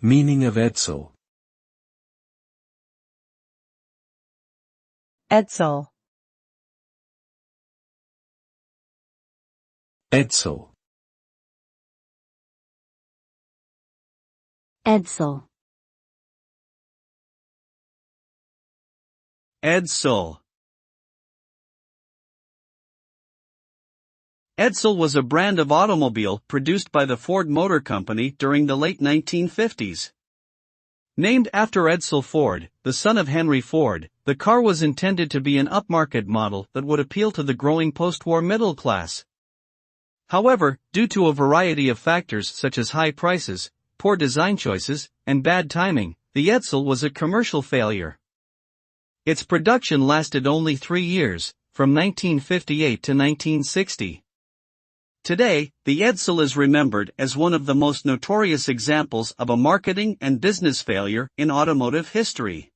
Meaning of Edsel. Edsel. Edsel. Edsel. Edsel. Edsel was a brand of automobile produced by the Ford Motor Company during the late 1950s. Named after Edsel Ford, the son of Henry Ford, the car was intended to be an upmarket model that would appeal to the growing post-war middle class. However, due to a variety of factors such as high prices, poor design choices, and bad timing, the Edsel was a commercial failure. Its production lasted only 3 years, from 1958 to 1960. Today, the Edsel is remembered as one of the most notorious examples of a marketing and business failure in automotive history.